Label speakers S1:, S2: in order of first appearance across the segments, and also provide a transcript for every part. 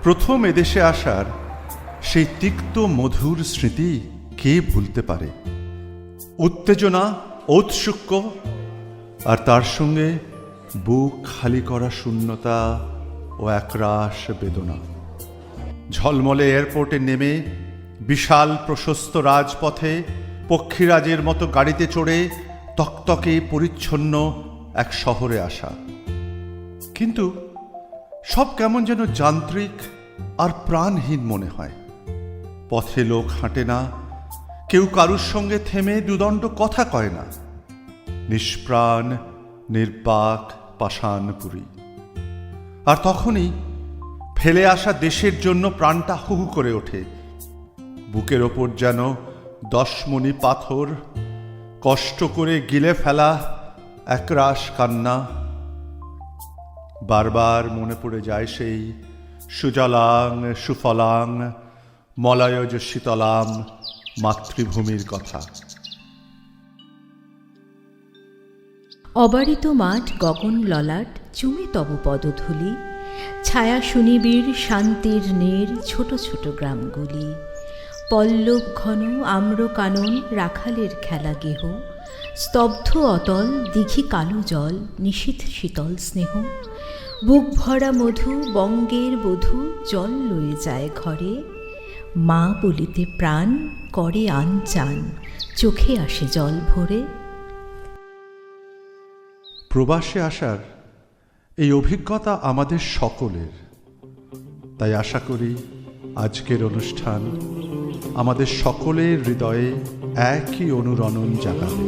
S1: প্রথম এদেশে আসার সেই তিক্ত মধুর স্মৃতি কে ভুলতে পারে? উত্তেজনা, ঔৎসুক্য, আর তার সঙ্গে বুক খালি করা শূন্যতা ও একরাশ বেদনা। ঝলমলে এয়ারপোর্টে নেমে বিশাল প্রশস্ত রাজপথে পক্ষীরাজের মতো গাড়িতে চড়ে তকতকে পরিচ্ছন্ন এক শহরে আসা। কিন্তু সব কেমন যেন যান্ত্রিক আর প্রাণহীন মনে হয়। পথে লোক হাঁটে না, কেউ কারুর সঙ্গে থেমে দুদণ্ড কথা কয় না। নিষ্প্রাণ, নির্বাক, পাষাণপুরী। আর তখনই ফেলে আসা দেশের জন্য প্রাণটা হুহু করে ওঠে। বুকের ওপর যেন 10 মণি পাথর, কষ্ট করে গিলে ফেলা একরাশ কান্না। বারবার মনে পড়ে যায় সেই সুজলাং সুফলাং মলয়জ শীতলাম মাতৃভূমির কথা।
S2: অবারিত মাঠ গগন ললাট চুমে তব পদধূলি, ছায়া সুনিবিড় শান্তির নীড় ছোট ছোট গ্রামগুলি। পল্লব ঘন আম্র কানন রাখালের খেলা গেহ, স্তব্ধ অতল দিঘি কালো জল নিশীথ শীতল স্নেহ। বুক ভরা মধু বঙ্গের বধূ জল লয়ে যায় ঘরে, মা বলিতে প্রাণ করে আনচান চোখে আসে জল ভরে।
S1: প্রবাসে আসার এই অভিজ্ঞতা আমাদের সকলের, তাই আশা করি আজকের অনুষ্ঠান আমাদের সকলের হৃদয়ে একই অনুরণন জাগাবে।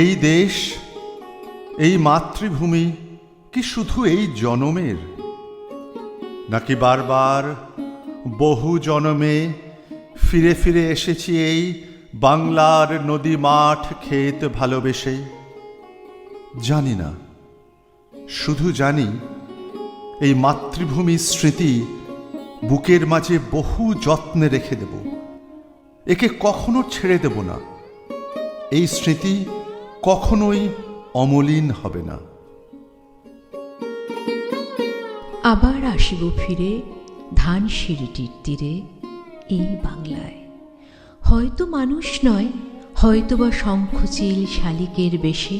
S1: এই দেশ, এই মাতৃভূমি কি শুধু এই জনমের, নাকি বারবার বহু জনমে ফিরে ফিরে এসেছি এই বাংলার নদী মাঠ ক্ষেত ভালোবেসে? জানি না, শুধু জানি এই মাতৃভূমির স্মৃতি বুকের মাঝে বহু যত্নে রেখে দেব। একে কখনো ছেড়ে দেব না। এই স্মৃতি কখনোই অমলিন হবে না।
S2: আবার আসিব ফিরে ধানসিঁড়িটির তীরে এই বাংলায়। হয়তো মানুষ নয়, হয়তোবা শঙ্খচিল শালিকের বেশে,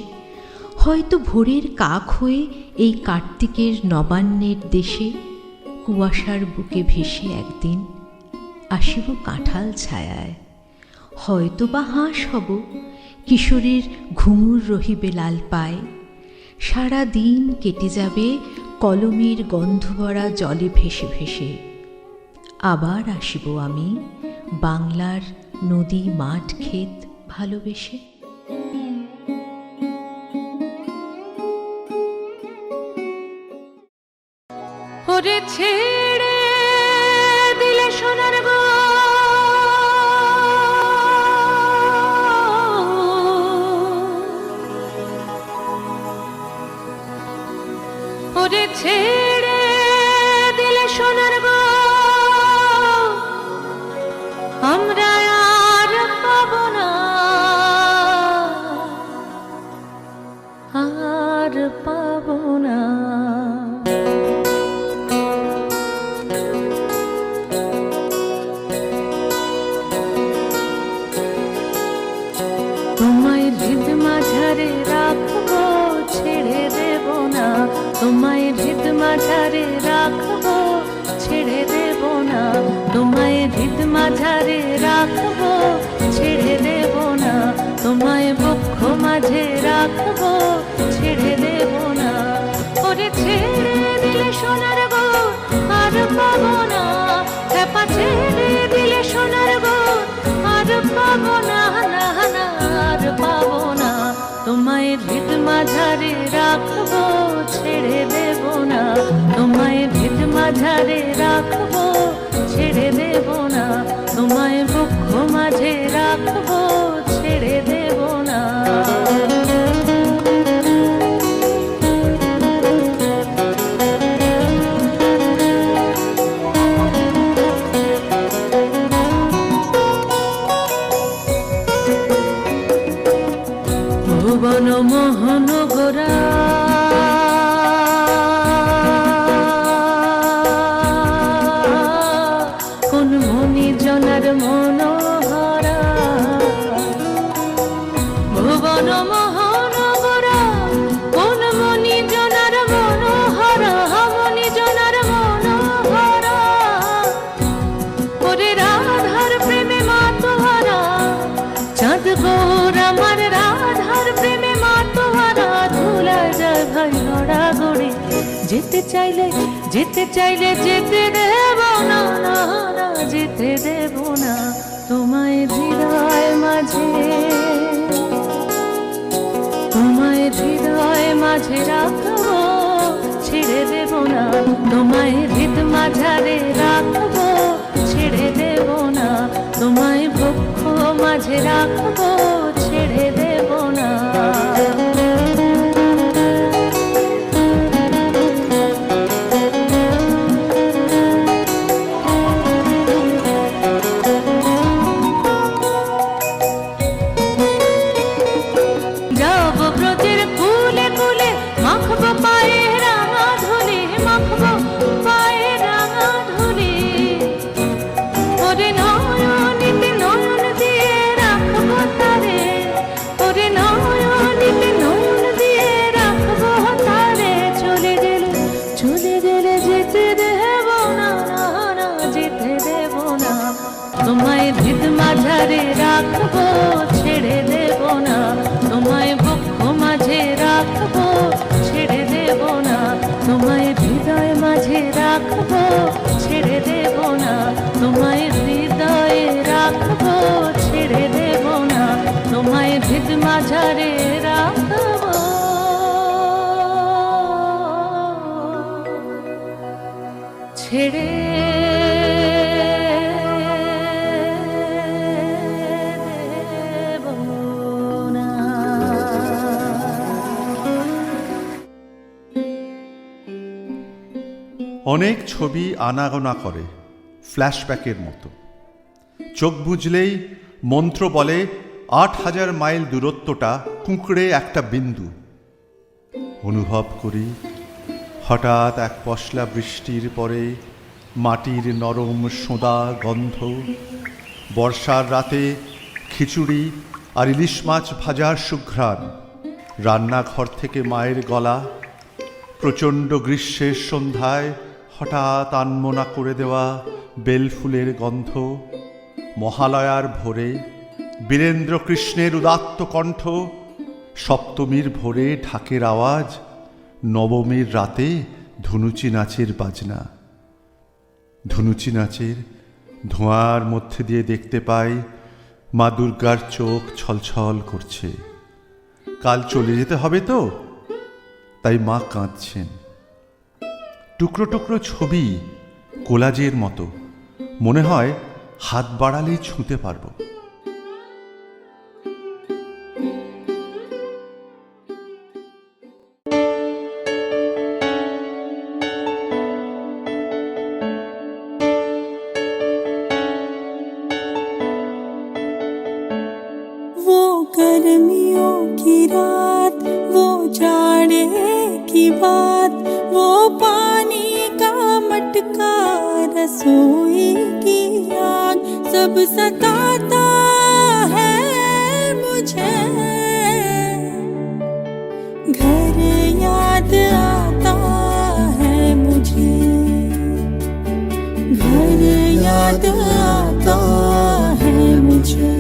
S2: হয়তো ভোরের কাক হয়ে এই কার্তিকের নবান্নের দেশে কুয়াশার বুকে ভেসে একদিন আসিব কাঁঠাল ছায়ায়। হয়তোবা হাঁস হব, কিশোরীর ঘুঙুর রহিবে লাল পায়। সারা দিন কেটে যাবে কলমের গন্ধ ভরা জলে ভেসে ভেসে। আবার আসিব আমি বাংলার নদী মাঠ ক্ষেত ভালোবেসে।
S3: ওরে ছেড়ে দিলে সোনার গো, ওরে ছেড়ে দিলে সোনার গো, আমরা আর পাবো না, আর পাবো না। তোমায় হৃদ মাঝারে রাখবো, ছেড়ে দেব না। তোমায় হৃদ মাঝারে রাখবো, ছেড়ে দেব না। তোমায় হৃদ মাঝারে রাখবো, ছেড়ে দেব না। তোমায় বক্ষ মাঝে রাখবো, ছেড়ে দেব না। ওরে ছেড়ে দিলে সোনার গো, আর পাবো না। খেপা ছেড়ে দিলে সোনার গো, আর পাবো না, না না, আর পাবো না। তোমায় হৃদ মাঝারে রাখবো, ছেড়ে দেব না। তোমায় হৃদ মাঝারে রাখবো, ছেড়ে দেব না। তোমায় বক্ষ মাঝে রাখবো, ছেড়ে দেব না। ভুবন মোহন গোরা কোন মনি জনার মনোহরা। ভুবন মোহন গোরা কোন মনি জনার মনোহরা, মনি জনার মনোহরা। ওরে রাধার প্রেমে মাতোহারা, চাঁদ গৌর আমার রাধার প্রেমে মাতোহারা। ধুলা যায় ভাই গড়াগড়ি, যেতে চাইলে যেতে চাইলে যেতে দেব না, না না, যেতে দেব না। তোমায় হৃদয় মাঝে, তোমায় হৃদয় মাঝে রাখবো, ছেড়ে দেব না। তোমায় হৃদ মাঝারে রাখবো, ছেড়ে দেব না। তোমায় বক্ষ মাঝে রাখবো, ছেড়ে দেব না। যাব ব্রজের কুলে কুলে, মাখবো পায়ে রাঙা ধুলি, মাখবো পায়ে রাঙা ধুলি। ওরে নয়নিতে নয়ন দিয়ে রাখবো তারে, ওরে নয়নিতে নয়ন দিয়ে রাখবো তারে। চলে গেলে যেতে দেব না, না না, যেতে দেব না। তোমায় হৃদ মাঝারে রাখবো, ছেড়ে দেব না। তোমায় বক্ষ মাঝে রাখবো, ছেড়ে দেব না। তোমায় হৃদয় মাঝে রাখবো, ছেড়ে দেব না। তোমায় হৃদয়ে রাখবো, ছেড়ে দেব না। তোমায় হৃদ মাঝারে ছেড়ে দেব না।
S1: অনেক ছবি আনাগোনা করে ফ্ল্যাশব্যাকের মতো। চোখ বুঝলেই মন্ত্র বলে ৮,০০০ মাইল দূরত্বটা কুঁকড়ে একটা বিন্দু। অনুভব করি হঠাৎ এক পশলা বৃষ্টির পরে মাটির নরম সোঁদা গন্ধ, বর্ষার রাতে খিচুড়ি আর ইলিশ মাছ ভাজার সুঘ্রাণ, রান্নাঘর থেকে মায়ের গলা, প্রচণ্ড গ্রীষ্মের সন্ধ্যায় হঠাৎ আনমনা করে দেওয়া বেলফুলের গন্ধ, মহালয়ার ভোরে বীরেন্দ্র কৃষ্ণের উদাত্ত কণ্ঠ, সপ্তমীর ভোরে ঢাকের আওয়াজ, নবমীর রাতে ধুনুচি নাচের বাজনা। ধুনুচি নাচের ধোঁয়ার মধ্যে দিয়ে দেখতে পাই মা দুর্গার চোখ ছলছল করছে। কাল চলে যেতে হবে তো, তাই মা কাঁদছেন। টুকরো টুকরো ছবি কোলাজের মতো, মনে হয় হাত বাড়ালেই ছুঁতে পারবো।
S4: वो गर्मियों की रात, वो जाड़े की बात, वो पानी का मटका, रसोई की आग, सब सताता है मुझे। घर याद आता है मुझे, घर याद आता है मुझे।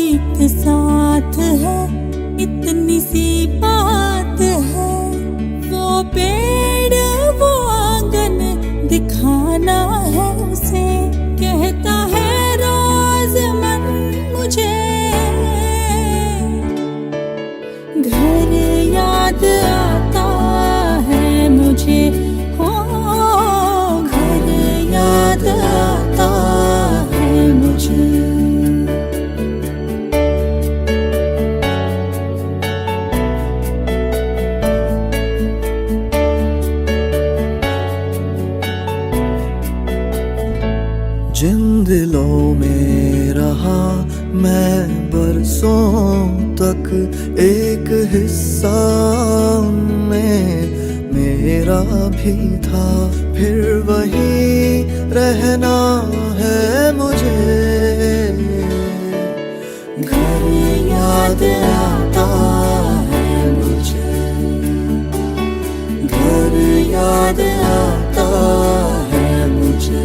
S4: एक साथ है इतनी सी बात है, वो पेड़ वो आंगन दिखाना है उसे, कहता है रोज मन मुझे। घर याद आता है मुझे, हो घर याद आता है मुझे।
S5: जिन दिलों में रहा मैं बरसों तक, एक हिस्सा में मेरा भी था, फिर वहीं रहना है मुझे। घर याद आता है मुझे, घर याद आता है मुझे।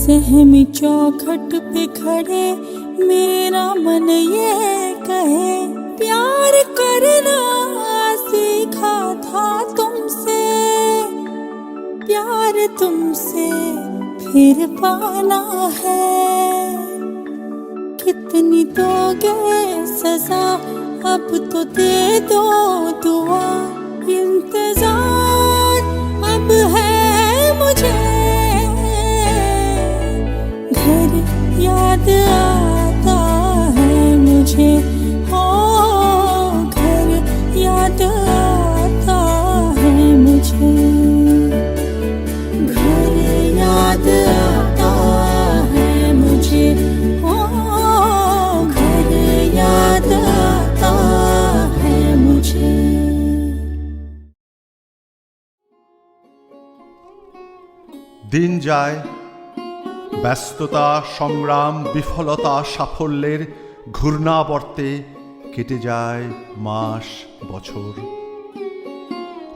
S4: सहमी चौखट पे खड़े मेरा मन ये कहे, प्यार करना सीखा था तुमसे, प्यार तुमसे फिर पाना है। कितनी दोगे सजा, अब तो दे दो दुआ, इंतजार अब है मुझे। घर याद आता है मुझे, हो घर याद आता है मुझे। घर याद आता है मुझे, हो घर याद आता है मुझे।
S1: দিন যায়, ব্যস্ততা সংগ্রাম বিফলতা সাফল্যের ঘূর্ণাবর্তে কেটে যায় মাস বছর।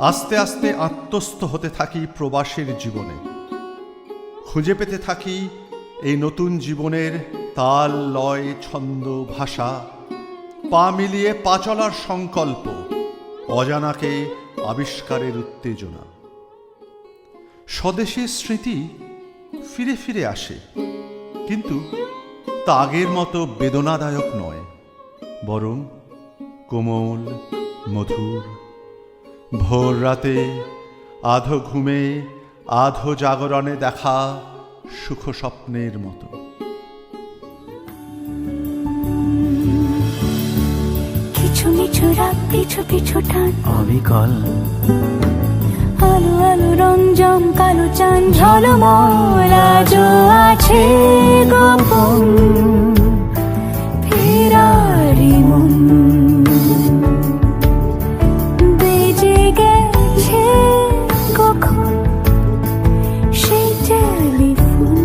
S1: আস্তে আস্তে আত্মস্থ হতে থাকি প্রবাসের জীবনে, খুঁজে পেতে থাকি এই নতুন জীবনের তাল লয় ছন্দ ভাষা, পা মিলিয়ে পা চলার সংকল্প, অজানাকে আবিষ্কারের উত্তেজনা। স্বদেশের স্মৃতি ফিরে ফিরে আসে, কিন্তু তা আগের মতো বেদনাদায়ক নয়, বরং কোমল, মধুর। ভোর রাতে আধো ঘুমে আধো জাগরণে দেখা সুখ স্বপ্নের মতো।
S6: কিছু মিছু রাত পিছু পিছু টান
S5: অবিকল
S6: আলো আলো রঞ্জন কালো চান ঝলমল আজও আছে গোপন ফেরারি মন বেজে গেছে কখন সেই টেলিফোন।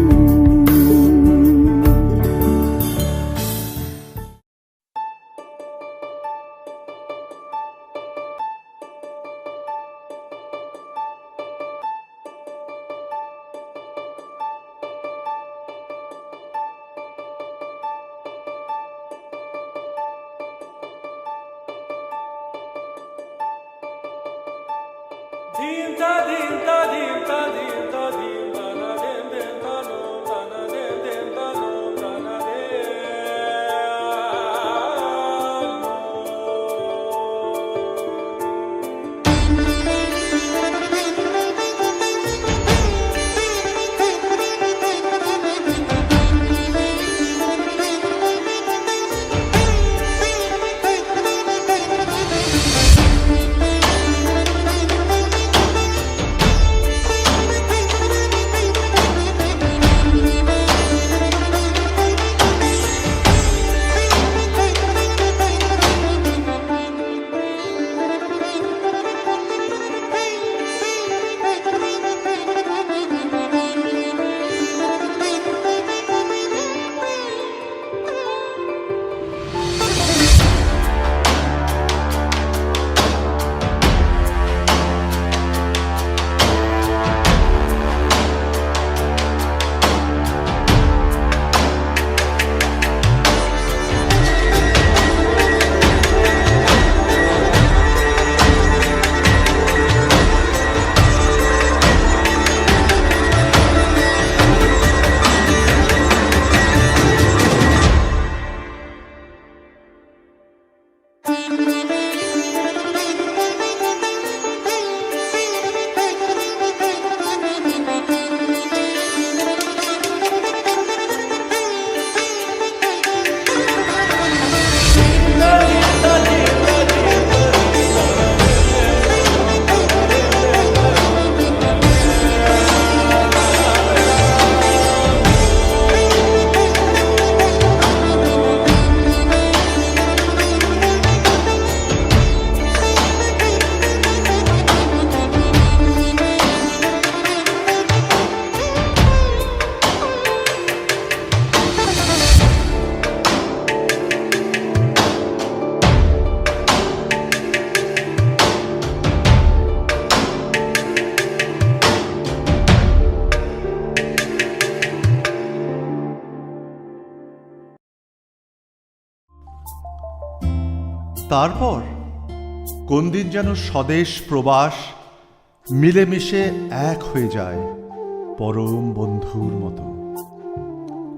S1: তারপর কোন দিন যেন স্বদেশ প্রবাস মিলেমিশে এক হয়ে যায় পরম বন্ধুর মতো।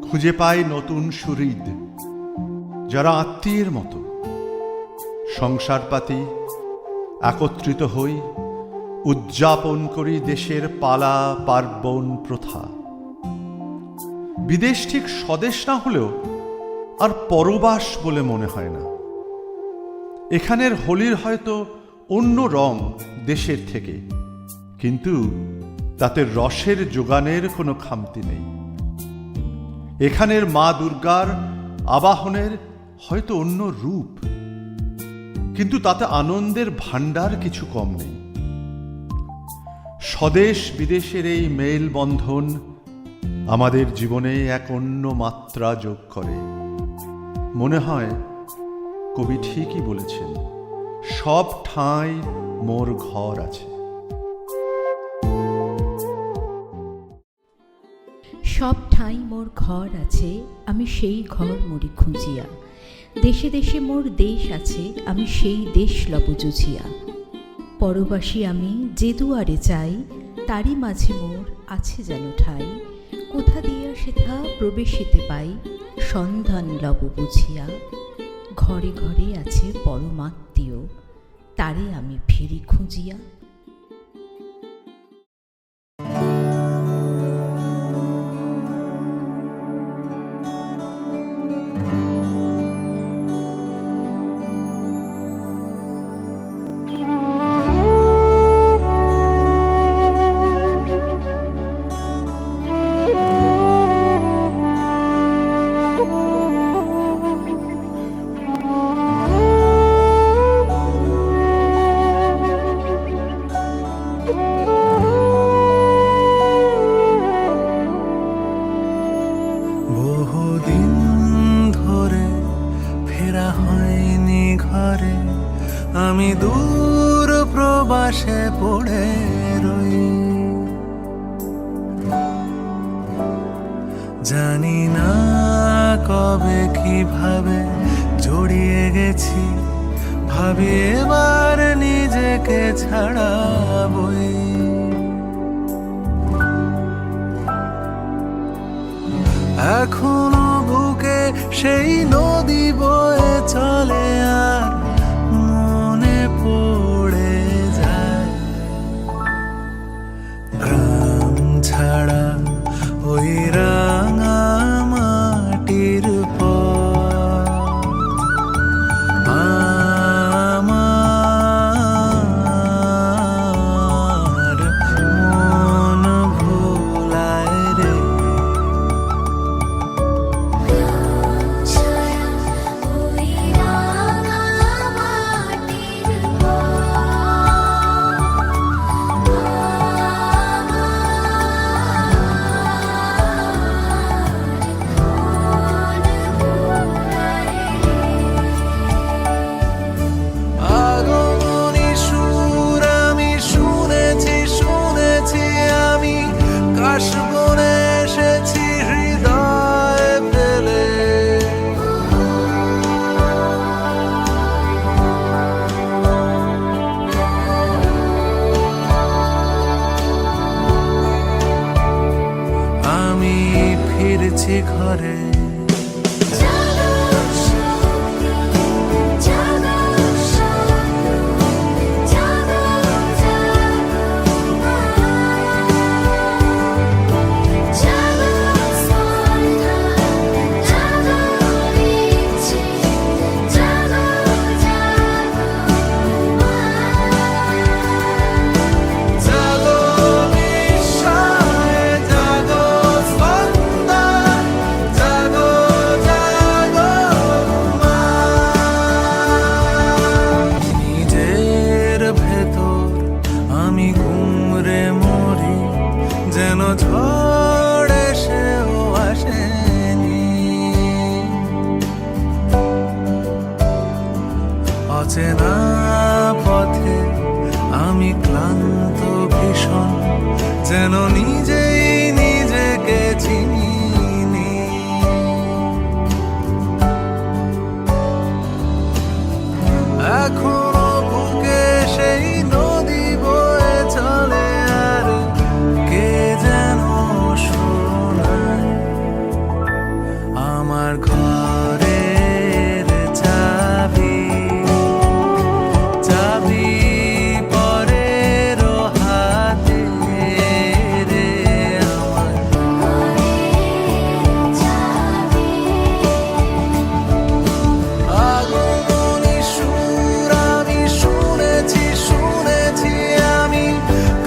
S1: খুঁজে পায় নতুন সুহৃদ, যারা আত্মীয়ের মতো। সংসারপাতি একত্রিত হই, উদযাপন করি দেশের পালা পার্বণ প্রথা। বিদেশ ঠিক স্বদেশ না হলেও আর পরবাস বলে মনে হয় না। এখানের হোলির হয়তো অন্য রং দেশের থেকে, কিন্তু তাতে রসের যোগানের কোনো খামতি নেই। এখানের মা দুর্গার আবাহনের হয়তো অন্য রূপ, কিন্তু তাতে আনন্দের ভাণ্ডার কিছু কম নেই। স্বদেশ বিদেশের এই মেলবন্ধন আমাদের জীবনে এক অন্য মাত্রা যোগ করে। মনে হয় কবি ঠিকই বলেছেন, সব ঠাঁই মোর ঘর আছে।
S2: সব ঠাঁই মোর ঘর আছে, আমি সেই ঘর মরি খুঁজিয়া। দেশে দেশে মোর দেশ আছে, আমি সেই দেশ লব জুঝিয়া। পরবাসী আমি যে দুয়ারে চাই, তারই মাঝে মোর আছে যেন ঠাই। কোথা দিয়া সেথা প্রবেশিতে পাই সন্ধান লব বুঝিয়া। ঘরে ঘরে আছে পরমাত্মীয়, তারে আমি ফিরি খুঁজিয়া।
S5: বহুদিন ধরে ফেরা হয়নি ঘরে, আমি দূর প্রবাসে পড়ে রই। জানি না কবে কিভাবে জড়িয়ে গেছি, ভাবি এবার নিজেকে ছাড়াবই। এখনো বুকে সেই নদী বয়ে চলে, আর মনে পড়ে যায় গ্রাম ছাড়া ওই রাঙা মাটির পর। আমার মন ভোলায় রে। আগমনী সুর আমি শুনেছি শুনেছি, আমি কাশবনে এসেছি হৃদয় ফেলে। আমি ফিরছি ঘরে, জাগো নিশায় জাগো স্পন্দন, জাগো জাগো মা। নিজের ভেতর আমি গুমরে মরি, যেন ঝড় এসেও আসেনি। অচেনা পথে আমি ক্লান্ত ভীষণ, যেন নিজেই নিজেকে চিনি। এখনো বুকে সেই নদী বয়ে চলে, আর কে যেন শোনায় আমার ঘরের চাবি। চাবি পরের হাতে রে আমার। আগমনী সুর আমি শুনেছি শুনেছি, আমি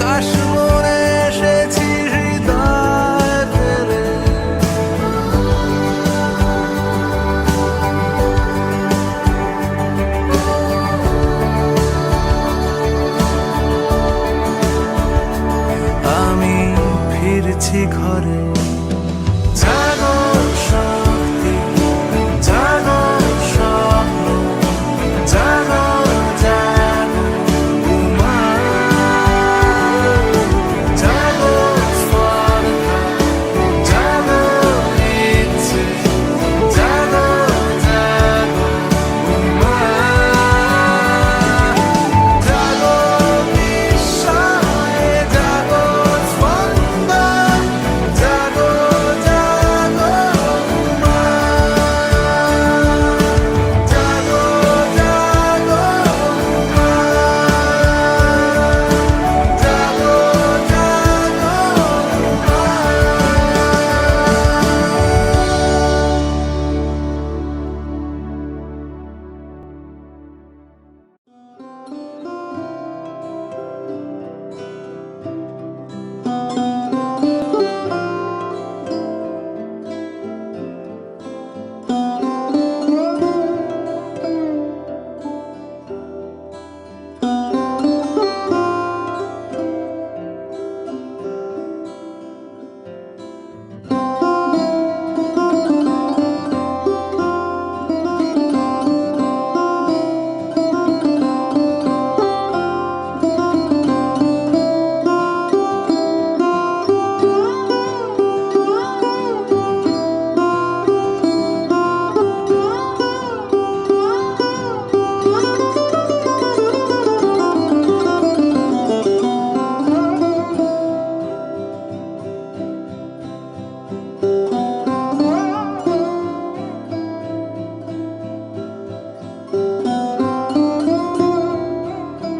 S5: কাশবনে এসেছি হৃদয় ফেলে। আমি ফিরছি ঘরে,